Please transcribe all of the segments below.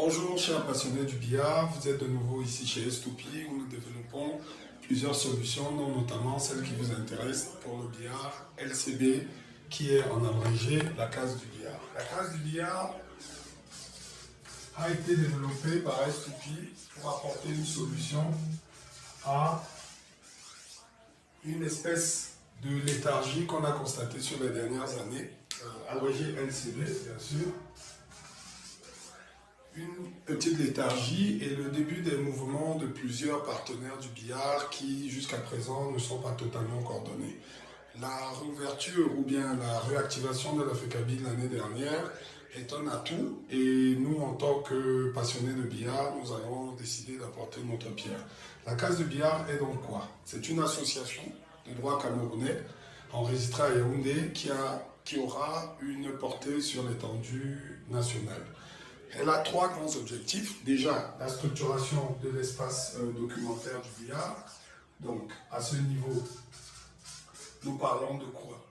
Bonjour chers passionnés du billard, vous êtes de nouveau ici chez S2P où nous développons plusieurs solutions, dont notamment celle qui vous intéresse pour le billard LCB qui est en abrégé la case du billard. La case du billard a été développée par S2P pour apporter une solution à une espèce de léthargie qu'on a constatée sur les dernières années, abrégé LCB bien sûr. Une petite léthargie et le début des mouvements de plusieurs partenaires du billard qui, jusqu'à présent, ne sont pas totalement coordonnés. La réouverture ou bien la réactivation de la FECABI l'année dernière est un atout et nous, en tant que passionnés de billard, nous avons décidé d'apporter notre pierre. La case du billard est donc quoi? C'est une association de droit camerounais enregistrée à Yaoundé qui aura une portée sur l'étendue nationale. Elle a trois grands objectifs. Déjà, la structuration de l'espace documentaire du billard. Donc, à ce niveau, nous parlons de quoi?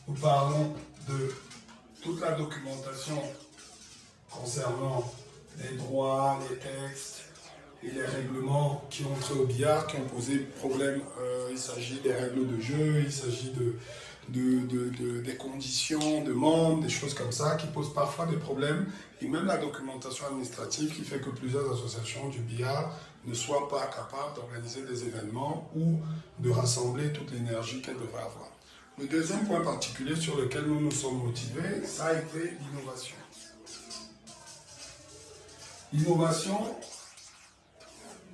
Nous parlons de toute la documentation concernant les droits, les textes et les règlements qui ont trait au billard, qui ont posé problème. Il s'agit des règles de jeu, il s'agit des conditions de membres, des choses comme ça, qui posent parfois des problèmes, et même la documentation administrative qui fait que plusieurs associations du billard ne soient pas capables d'organiser des événements ou de rassembler toute l'énergie qu'elles devraient avoir. Le deuxième point particulier sur lequel nous nous sommes motivés, ça a été l'innovation. L'innovation,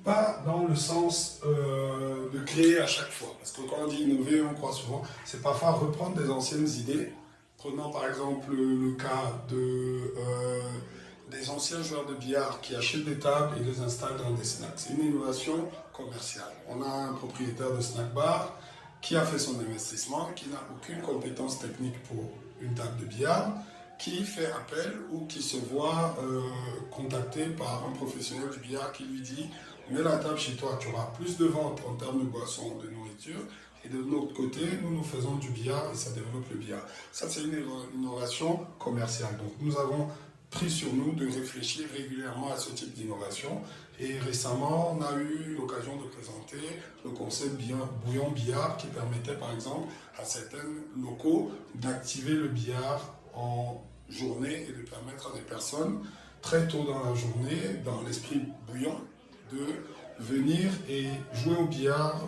pas dans le sens de créer à chaque fois. Parce que quand on dit innover, on croit souvent, c'est parfois reprendre des anciennes idées. Prenons par exemple le cas des anciens joueurs de billard qui achètent des tables et les installent dans des snacks. C'est une innovation commerciale. On a un propriétaire de snack bar qui a fait son investissement, qui n'a aucune compétence technique pour une table de billard, qui fait appel ou qui se voit contacté par un professionnel du billard qui lui dit « Mets la table chez toi, tu auras plus de ventes en termes de boissons, de nourriture. » Et de notre côté, nous faisons du billard et ça développe le billard. Ça, c'est une innovation commerciale. Donc, nous avons pris sur nous de réfléchir régulièrement à ce type d'innovation. Et récemment, on a eu l'occasion de présenter le concept bouillon billard qui permettait, par exemple, à certains locaux d'activer le billard en journée et de permettre à des personnes, très tôt dans la journée, dans l'esprit bouillant, de venir et jouer au billard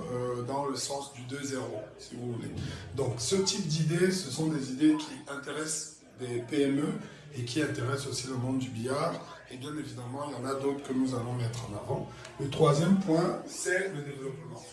dans le sens du 2-0, si vous voulez. Donc ce type d'idées, ce sont des idées qui intéressent des PME et qui intéressent aussi le monde du billard. Et bien évidemment, il y en a d'autres que nous allons mettre en avant. Le troisième point, c'est le développement.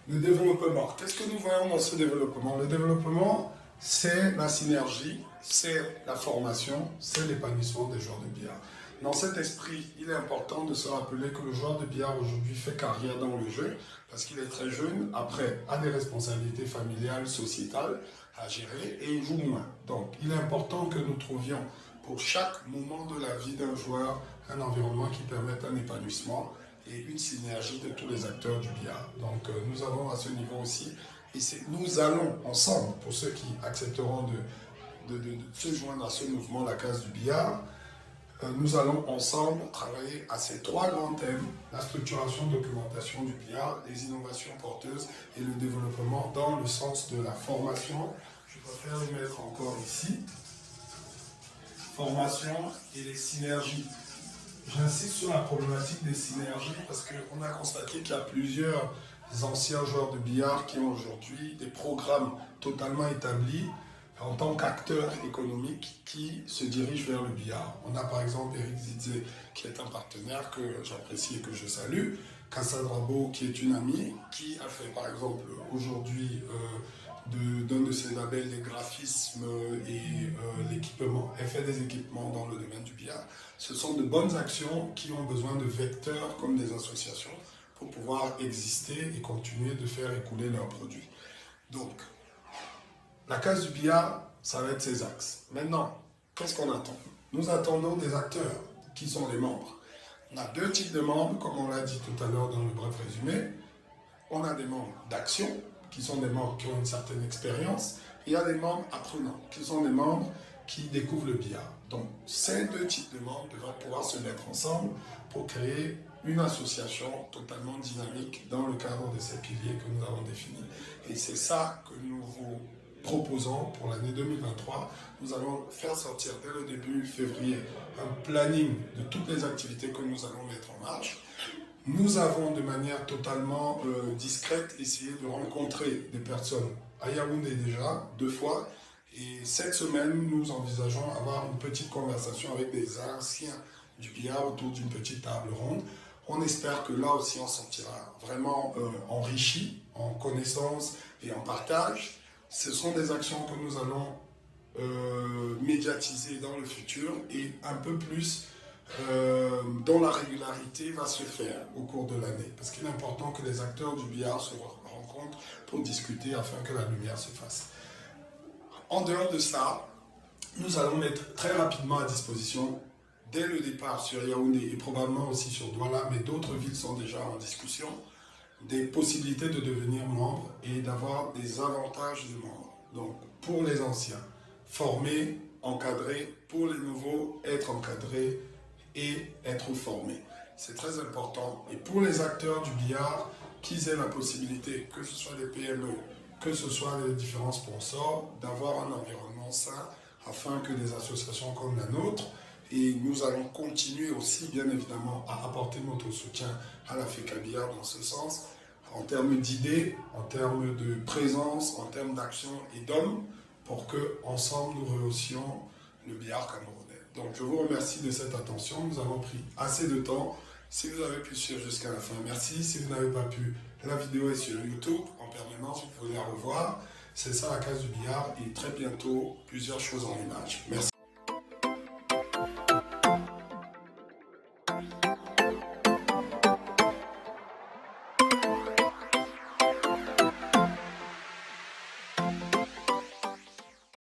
Le développement. Qu'est-ce que nous voyons dans ce développement? Le développement, c'est la synergie, c'est la formation, c'est l'épanouissement des joueurs de billard. Dans cet esprit, il est important de se rappeler que le joueur de billard aujourd'hui fait carrière dans le jeu parce qu'il est très jeune, après a des responsabilités familiales, sociétales à gérer et il joue moins. Donc il est important que nous trouvions pour chaque moment de la vie d'un joueur un environnement qui permette un épanouissement et une synergie de tous les acteurs du billard. Donc nous avons à ce niveau aussi, et nous allons ensemble, pour ceux qui accepteront de se joindre à ce mouvement, la case du billard, nous allons ensemble travailler à ces trois grands thèmes, la structuration, documentation du billard, les innovations porteuses et le développement dans le sens de la formation. Je préfère le mettre encore ici. Formation et les synergies. J'insiste sur la problématique des synergies parce qu'on a constaté qu'il y a plusieurs anciens joueurs de billard qui ont aujourd'hui des programmes totalement établis en tant qu'acteurs économiques qui se dirigent vers le billard. On a par exemple Eric Zidze qui est un partenaire que j'apprécie et que je salue, Cassandra Beau qui est une amie, qui a fait par exemple aujourd'hui d'un de ses labels les graphismes et l'équipement, elle fait des équipements dans le domaine du billard. Ce sont de bonnes actions qui ont besoin de vecteurs comme des associations pour pouvoir exister et continuer de faire écouler leurs produits. Donc, la case du billard, ça va être ces axes. Maintenant, qu'est-ce qu'on attend? Nous attendons des acteurs qui sont les membres. On a deux types de membres, comme on l'a dit tout à l'heure dans le bref résumé. On a des membres d'action, qui sont des membres qui ont une certaine expérience, et il y a des membres apprenants, qui sont des membres qui découvrent le billard. Donc, ces deux types de membres devraient pouvoir se mettre ensemble pour créer une association totalement dynamique dans le cadre de ces piliers que nous avons définis. Et c'est ça que nous vous proposons pour l'année 2023. Nous allons faire sortir dès le début février un planning de toutes les activités que nous allons mettre en marche. Nous avons de manière totalement discrète essayé de rencontrer des personnes à Yaoundé déjà 2 fois. Et cette semaine, nous envisageons avoir une petite conversation avec des anciens du billard autour d'une petite table ronde. On espère que là aussi on s'en tirera vraiment enrichi en connaissances et en partage. Ce sont des actions que nous allons médiatiser dans le futur et un peu plus dont la régularité va se faire au cours de l'année. Parce qu'il est important que les acteurs du billard se rencontrent pour discuter afin que la lumière se fasse. En dehors de ça, nous allons mettre très rapidement à disposition, dès le départ sur Yaoundé et probablement aussi sur Douala, mais d'autres villes sont déjà en discussion, des possibilités de devenir membre et d'avoir des avantages de membre. Donc, pour les anciens, former, encadrer, pour les nouveaux, être encadrés et être formés. C'est très important. Et pour les acteurs du billard, qu'ils aient la possibilité, que ce soit les PME, que ce soit les différents sponsors, d'avoir un environnement sain afin que des associations comme la nôtre, et nous allons continuer aussi bien évidemment à apporter notre soutien à la FECA Billard dans ce sens, en termes d'idées, en termes de présence, en termes d'action et d'hommes, pour que ensemble nous rehaussions le billard camerounais. Donc je vous remercie de cette attention, nous avons pris assez de temps. Si vous avez pu suivre jusqu'à la fin, merci. Si vous n'avez pas pu, la vidéo est sur YouTube en permanence, vous pouvez la revoir. C'est ça la case du billard et très bientôt plusieurs choses en images. Merci.